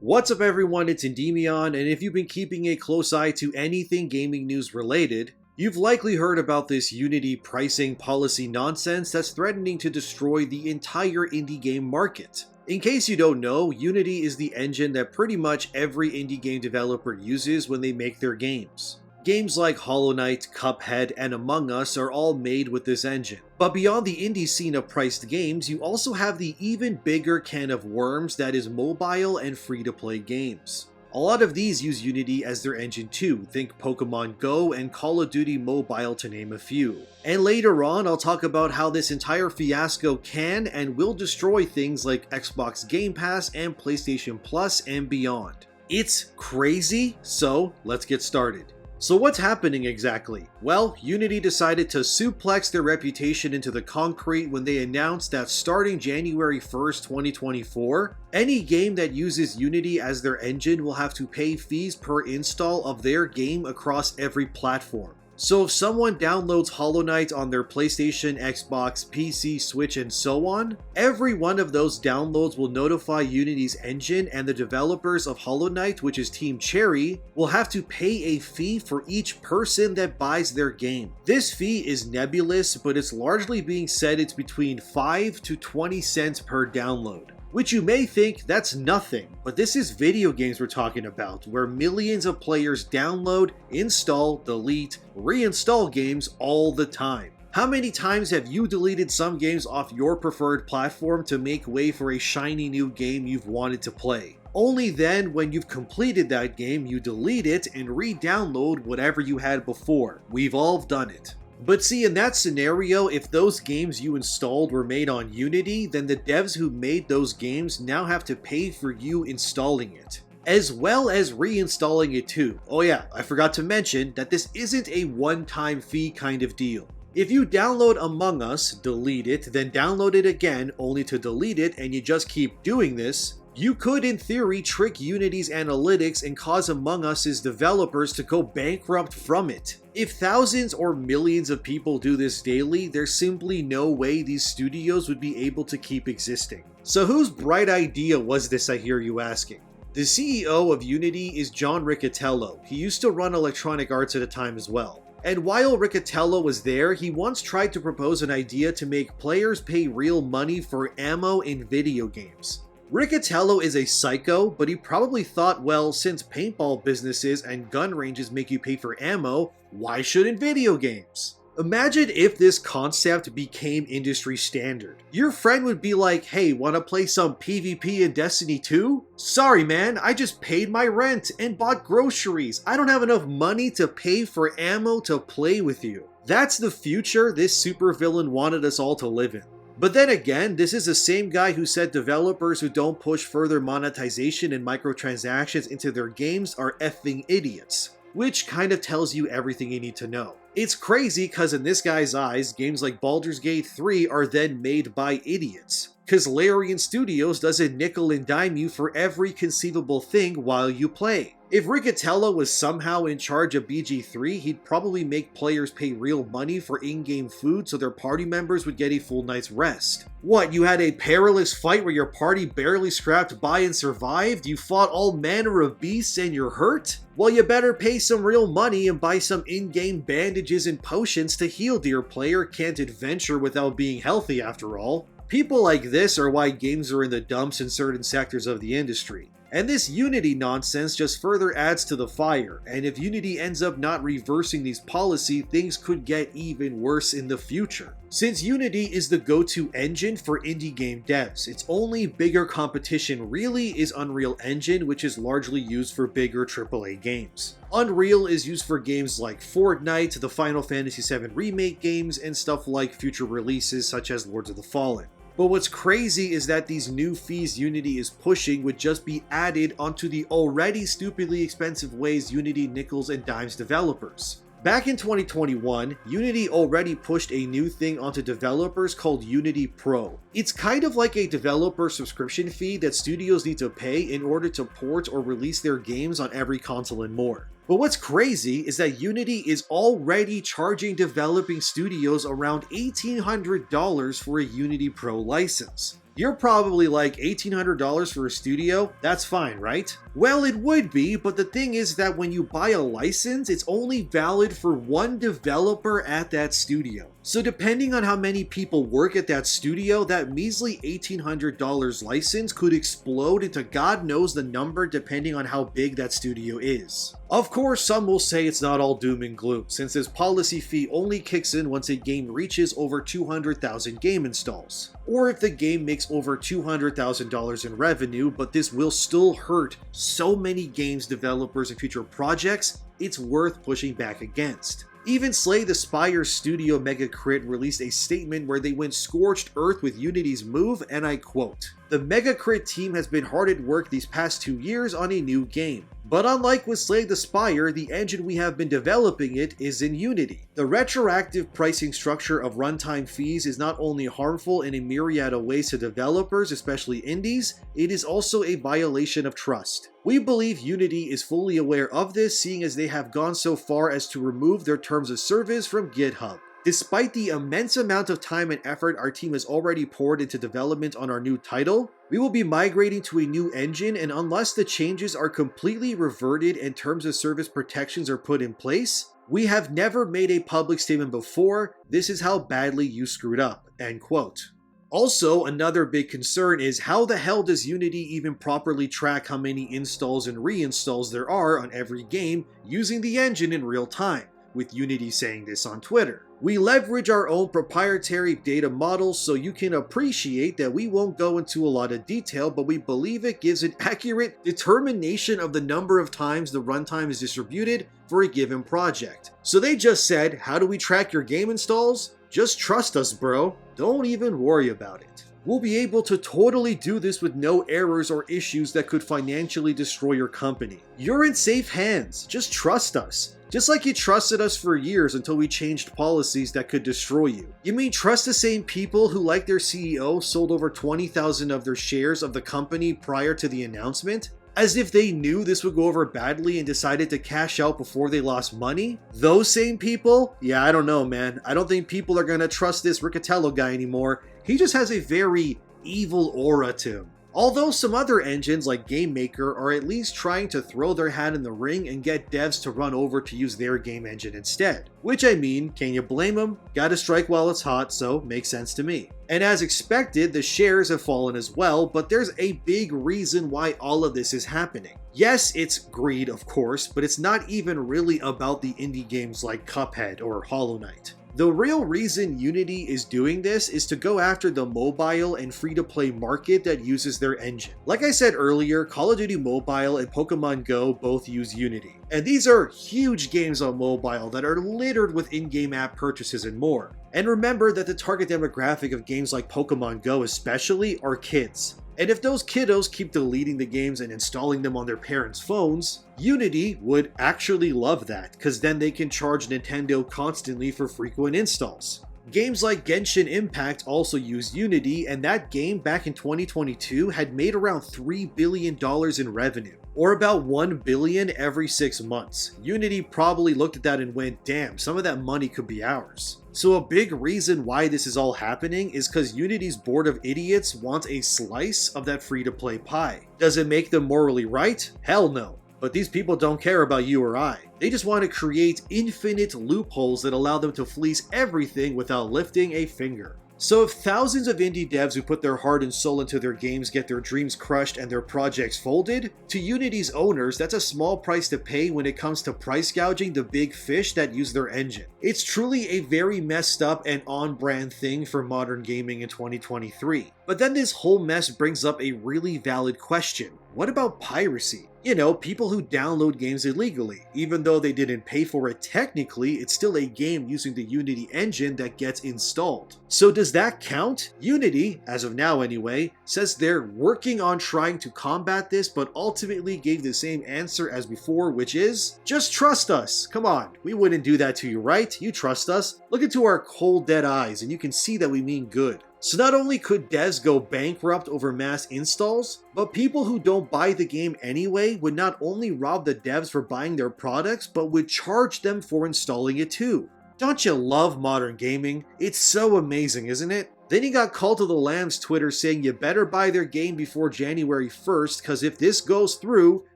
What's up everyone, it's Endymion, and if you've been keeping a close eye to anything gaming news related, you've likely heard about this Unity pricing policy nonsense that's threatening to destroy the entire indie game market. In case you don't know, Unity is the engine that pretty much every indie game developer uses when they make their games. Games like Hollow Knight, Cuphead, and Among Us are all made with this engine. But beyond the indie scene of priced games, you also have the even bigger can of worms that is mobile and free-to-play games. A lot of these use Unity as their engine too, think Pokemon Go and Call of Duty Mobile to name a few. And later on, I'll talk about how this entire fiasco can and will destroy things like Xbox Game Pass and PlayStation Plus and beyond. It's crazy, so let's get started. So what's happening exactly? Well, Unity decided to suplex their reputation into the concrete when they announced that starting January 1st, 2024, any game that uses Unity as their engine will have to pay fees per install of their game across every platform. So if someone downloads Hollow Knight on their PlayStation, Xbox, PC, Switch, and so on, every one of those downloads will notify Unity's engine, and the developers of Hollow Knight, which is Team Cherry, will have to pay a fee for each person that buys their game. This fee is nebulous, but it's largely being said it's between 5 to 20 cents per download. Which you may think that's nothing, but this is video games we're talking about, where millions of players download, install, delete, reinstall games all the time. How many times have you deleted some games off your preferred platform to make way for a shiny new game you've wanted to play? Only then, when you've completed that game, you delete it and re-download whatever you had before. We've all done it. But see, in that scenario, if those games you installed were made on Unity, then the devs who made those games now have to pay for you installing it, as well as reinstalling it too. Oh yeah, I forgot to mention that this isn't a one-time fee kind of deal. If you download Among Us, delete it, then download it again only to delete it, and you just keep doing this, you could in theory trick Unity's analytics and cause Among Us's developers to go bankrupt from it. If thousands or millions of people do this daily, there's simply no way these studios would be able to keep existing. So whose bright idea was this, I hear you asking? The CEO of Unity is John Riccitiello. He used to run Electronic Arts at a time as well. And while Riccitiello was there, he once tried to propose an idea to make players pay real money for ammo in video games. Riccitiello is a psycho, but he probably thought, well, since paintball businesses and gun ranges make you pay for ammo, why shouldn't video games? Imagine if this concept became industry standard. Your friend would be like, hey, wanna play some PvP in Destiny 2? Sorry man, I just paid my rent and bought groceries. I don't have enough money to pay for ammo to play with you. That's the future this supervillain wanted us all to live in. But then again, this is the same guy who said developers who don't push further monetization and microtransactions into their games are effing idiots. Which kind of tells you everything you need to know. It's crazy because in this guy's eyes, games like Baldur's Gate 3 are then made by idiots. Because Larian Studios doesn't nickel and dime you for every conceivable thing while you play. If Riccitiello was somehow in charge of BG3, he'd probably make players pay real money for in-game food so their party members would get a full night's rest. What, you had a perilous fight where your party barely scrapped by and survived? You fought all manner of beasts and you're hurt? Well, you better pay some real money and buy some in-game bandages and potions to heal, dear player. Can't adventure without being healthy after all. People like this are why games are in the dumps in certain sectors of the industry. And this Unity nonsense just further adds to the fire, and if Unity ends up not reversing these policies, things could get even worse in the future. Since Unity is the go-to engine for indie game devs, its only bigger competition really is Unreal Engine, which is largely used for bigger AAA games. Unreal is used for games like Fortnite, the Final Fantasy VII Remake games, and stuff like future releases such as Lords of the Fallen. But what's crazy is that these new fees Unity is pushing would just be added onto the already stupidly expensive ways Unity nickels and dimes developers. Back in 2021, Unity already pushed a new thing onto developers called Unity Pro. It's kind of like a developer subscription fee that studios need to pay in order to port or release their games on every console and more. But what's crazy is that Unity is already charging developing studios around $1,800 for a Unity Pro license. You're probably like, $1,800 for a studio? That's fine, right? Well, it would be, but the thing is that when you buy a license, it's only valid for one developer at that studio. So depending on how many people work at that studio, that measly $1,800 license could explode into God knows the number depending on how big that studio is. Of course, some will say it's not all doom and gloom, since this policy fee only kicks in once a game reaches over 200,000 game installs, or if the game makes over $200,000 in revenue, but this will still hurt so many games developers and future projects, it's worth pushing back against. Even Slay the Spire studio Megacrit released a statement where they went scorched earth with Unity's move, and I quote, "The Megacrit team has been hard at work these past 2 years on a new game. But unlike with Slay the Spire, the engine we have been developing it is in Unity. The retroactive pricing structure of runtime fees is not only harmful in a myriad of ways to developers, especially indies, it is also a violation of trust. We believe Unity is fully aware of this, seeing as they have gone so far as to remove their terms of service from GitHub. Despite the immense amount of time and effort our team has already poured into development on our new title, we will be migrating to a new engine, and unless the changes are completely reverted and terms of service protections are put in place, we have never made a public statement before, this is how badly you screwed up." End quote. Also, another big concern is how the hell does Unity even properly track how many installs and reinstalls there are on every game using the engine in real time, with Unity saying this on Twitter. "We leverage our own proprietary data models, so you can appreciate that we won't go into a lot of detail, but we believe it gives an accurate determination of the number of times the runtime is distributed for a given project." So they just said, how do we track your game installs? Just trust us, bro. Don't even worry about it. We'll be able to totally do this with no errors or issues that could financially destroy your company. You're in safe hands. Just trust us. Just like you trusted us for years until we changed policies that could destroy you. You mean trust the same people who, like their CEO, sold over 20,000 of their shares of the company prior to the announcement? As if they knew this would go over badly and decided to cash out before they lost money? Those same people? Yeah, I don't know, man. I don't think people are gonna trust this Riccitiello guy anymore. He just has a very evil aura to him. Although some other engines like GameMaker are at least trying to throw their hat in the ring and get devs to run over to use their game engine instead. Which, I mean, can you blame them? Gotta strike while it's hot, so makes sense to me. And as expected, the shares have fallen as well, but there's a big reason why all of this is happening. Yes, it's greed, of course, but it's not even really about the indie games like Cuphead or Hollow Knight. The real reason Unity is doing this is to go after the mobile and free-to-play market that uses their engine. Like I said earlier, Call of Duty Mobile and Pokemon Go both use Unity. And these are huge games on mobile that are littered with in-game app purchases and more. And remember that the target demographic of games like Pokemon Go especially are kids. And if those kiddos keep deleting the games and installing them on their parents' phones, Unity would actually love that, because then they can charge Nintendo constantly for frequent installs. Games like Genshin Impact also use Unity, and that game back in 2022 had made around $3 billion in revenue, or about $1 billion every 6 months. Unity probably looked at that and went, damn, some of that money could be ours. So a big reason why this is all happening is because Unity's board of idiots wants a slice of that free-to-play pie. Does it make them morally right? Hell no. But these people don't care about you or I. They just want to create infinite loopholes that allow them to fleece everything without lifting a finger. So if thousands of indie devs who put their heart and soul into their games get their dreams crushed and their projects folded, to Unity's owners, that's a small price to pay when it comes to price gouging the big fish that use their engine. It's truly a very messed up and on-brand thing for modern gaming in 2023. But then this whole mess brings up a really valid question. What about piracy? You know, people who download games illegally. Even though they didn't pay for it technically, it's still a game using the Unity engine that gets installed. So does that count? Unity, as of now anyway, says they're working on trying to combat this, but ultimately gave the same answer as before, which is, just trust us. Come on, we wouldn't do that to you, right? You trust us. Look into our cold dead eyes and you can see that we mean good. So not only could devs go bankrupt over mass installs, but people who don't buy the game anyway would not only rob the devs for buying their products, but would charge them for installing it too. Don't you love modern gaming? It's so amazing, isn't it? Then he got Call to the Lamb's Twitter saying you better buy their game before January 1st because if this goes through,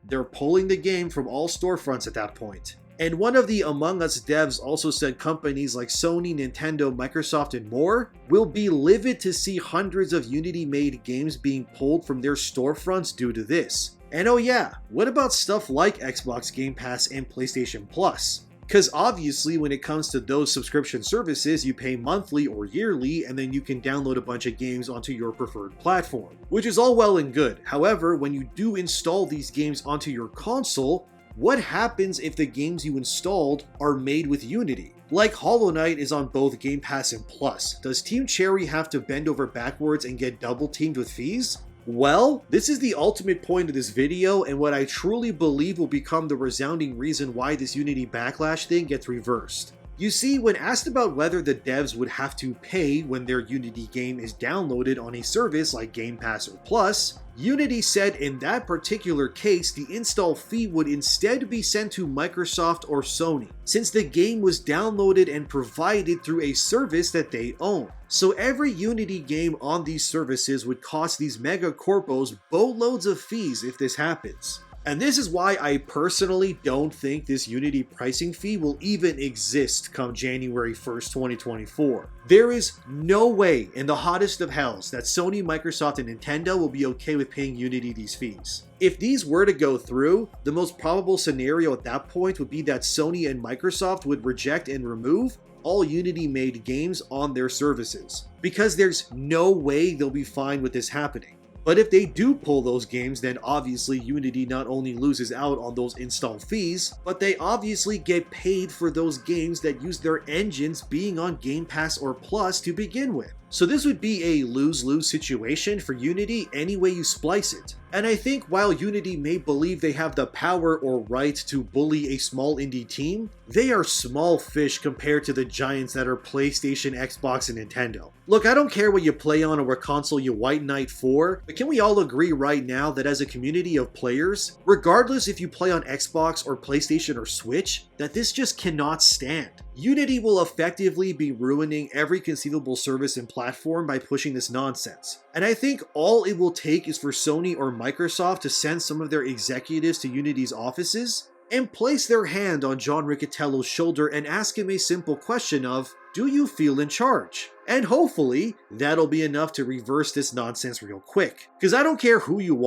they're pulling the game from all storefronts at that point. And one of the Among Us devs also said companies like Sony, Nintendo, Microsoft, and more will be livid to see hundreds of Unity-made games being pulled from their storefronts due to this. And oh yeah, what about stuff like Xbox Game Pass and PlayStation Plus? Because obviously when it comes to those subscription services, you pay monthly or yearly and then you can download a bunch of games onto your preferred platform, which is all well and good. However, when you do install these games onto your console, what happens if the games you installed are made with Unity? Like Hollow Knight is on both Game Pass and Plus. Does Team Cherry have to bend over backwards and get double teamed with fees? Well, this is the ultimate point of this video and what I truly believe will become the resounding reason why this Unity Backlash thing gets reversed. You see, when asked about whether the devs would have to pay when their Unity game is downloaded on a service like Game Pass or Plus, Unity said in that particular case the install fee would instead be sent to Microsoft or Sony, since the game was downloaded and provided through a service that they own. So every Unity game on these services would cost these mega corpos boatloads of fees if this happens. And this is why I personally don't think this Unity pricing fee will even exist come January 1st, 2024. There is no way in the hottest of hells that Sony, Microsoft, and Nintendo will be okay with paying Unity these fees. If these were to go through, the most probable scenario at that point would be that Sony and Microsoft would reject and remove all Unity-made games on their services, because there's no way they'll be fine with this happening. But if they do pull those games, then obviously Unity not only loses out on those install fees, but they obviously get paid for those games that use their engines being on Game Pass or Plus to begin with. So this would be a lose-lose situation for Unity any way you splice it. And I think while Unity may believe they have the power or right to bully a small indie team, they are small fish compared to the giants that are PlayStation, Xbox, and Nintendo. Look, I don't care what you play on or what console you white knight for, but can we all agree right now that as a community of players, regardless if you play on Xbox or PlayStation or Switch, that this just cannot stand. Unity will effectively be ruining every conceivable service and platform by pushing this nonsense. And I think all it will take is for Sony or Microsoft to send some of their executives to Unity's offices and place their hand on John Riccitiello's shoulder and ask him a simple question of, do you feel in charge? And hopefully, that'll be enough to reverse this nonsense real quick. Because I don't care who you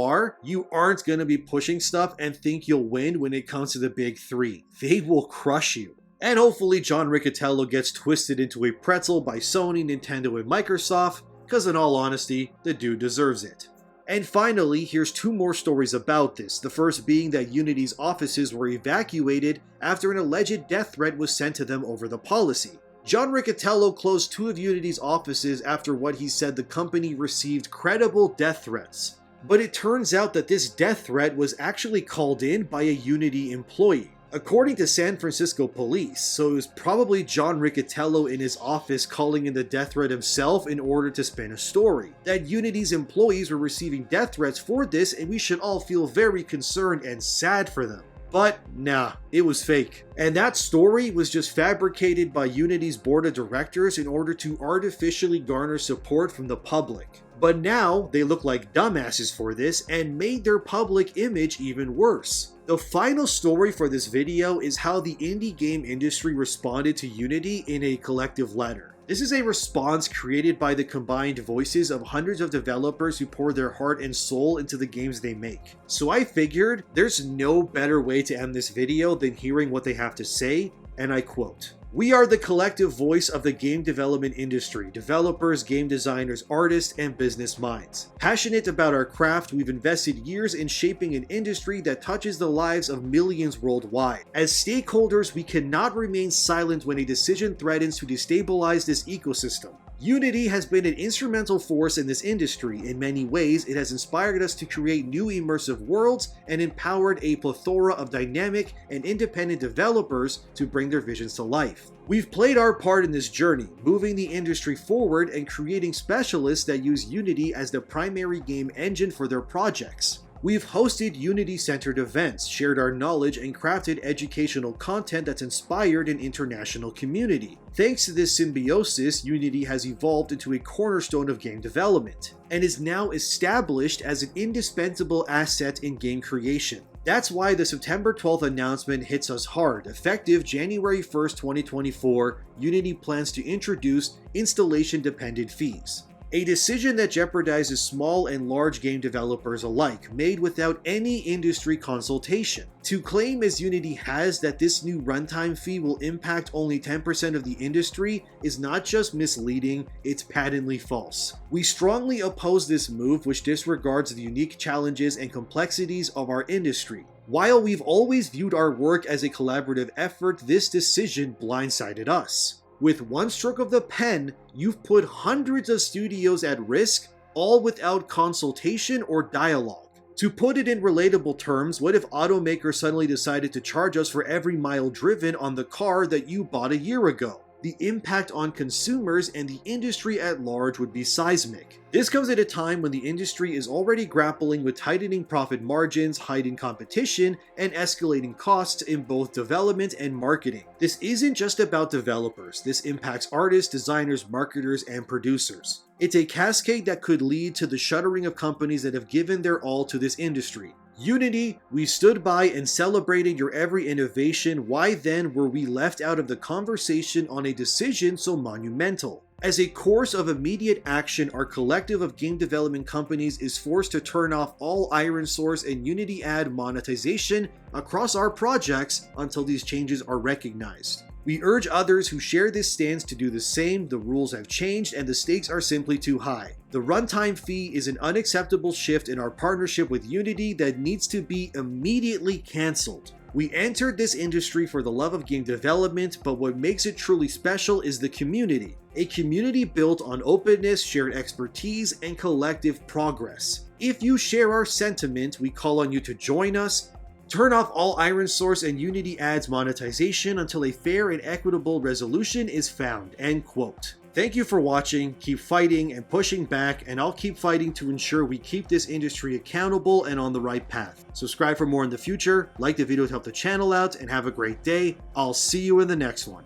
aren't going to be pushing stuff and think you'll win when it comes to the big three. They will crush you. And hopefully John Riccitiello gets twisted into a pretzel by Sony, Nintendo, and Microsoft, because in all honesty, the dude deserves it. And finally, here's two more stories about this, the first being that Unity's offices were evacuated after an alleged death threat was sent to them over the policy. John Riccitiello closed two of Unity's offices after what he said the company received credible death threats. But it turns out that this death threat was actually called in by a Unity employee. According to San Francisco police, so it was probably John Riccitiello in his office calling in the death threat himself in order to spin a story. That Unity's employees were receiving death threats for this and we should all feel very concerned and sad for them. But nah, it was fake. And that story was just fabricated by Unity's board of directors in order to artificially garner support from the public. But now they look like dumbasses for this and made their public image even worse. The final story for this video is how the indie game industry responded to Unity in a collective letter. This is a response created by the combined voices of hundreds of developers who pour their heart and soul into the games they make. So I figured there's no better way to end this video than hearing what they have to say, and I quote, "We are the collective voice of the game development industry, developers, game designers, artists, and business minds. Passionate about our craft, we've invested years in shaping an industry that touches the lives of millions worldwide. As stakeholders, we cannot remain silent when a decision threatens to destabilize this ecosystem. Unity has been an instrumental force in this industry. In many ways, it has inspired us to create new immersive worlds and empowered a plethora of dynamic and independent developers to bring their visions to life. We've played our part in this journey, moving the industry forward and creating specialists that use Unity as the primary game engine for their projects. We've hosted Unity-centered events, shared our knowledge, and crafted educational content that's inspired an international community. Thanks to this symbiosis, Unity has evolved into a cornerstone of game development, and is now established as an indispensable asset in game creation. That's why the September 12th announcement hits us hard. Effective January 1st, 2024, Unity plans to introduce installation-dependent fees. A decision that jeopardizes small and large game developers alike, made without any industry consultation. To claim as Unity has that this new runtime fee will impact only 10% of the industry is not just misleading, it's patently false. We strongly oppose this move, which disregards the unique challenges and complexities of our industry. While we've always viewed our work as a collaborative effort, this decision blindsided us. With one stroke of the pen, you've put hundreds of studios at risk, all without consultation or dialogue. To put it in relatable terms, what if automakers suddenly decided to charge us for every mile driven on the car that you bought a year ago? The impact on consumers and the industry at large would be seismic. This comes at a time when the industry is already grappling with tightening profit margins, heightened competition, and escalating costs in both development and marketing. This isn't just about developers. This impacts artists, designers, marketers, and producers. It's a cascade that could lead to the shuttering of companies that have given their all to this industry. Unity, we stood by and celebrated your every innovation. Why then were we left out of the conversation on a decision so monumental? As a course of immediate action, our collective of game development companies is forced to turn off all ironSource and Unity ad monetization across our projects until these changes are recognized. We urge others who share this stance to do the same. The rules have changed and the stakes are simply too high. The runtime fee is an unacceptable shift in our partnership with Unity that needs to be immediately cancelled. We entered this industry for the love of game development, but what makes it truly special is the community. A community built on openness, shared expertise, and collective progress. If you share our sentiment, we call on you to join us. Turn off all ironSource and Unity ads monetization until a fair and equitable resolution is found. End quote. Thank you for watching. Keep fighting and pushing back, and I'll keep fighting to ensure we keep this industry accountable and on the right path. Subscribe for more in the future, like the video to help the channel out, and have a great day. I'll see you in the next one.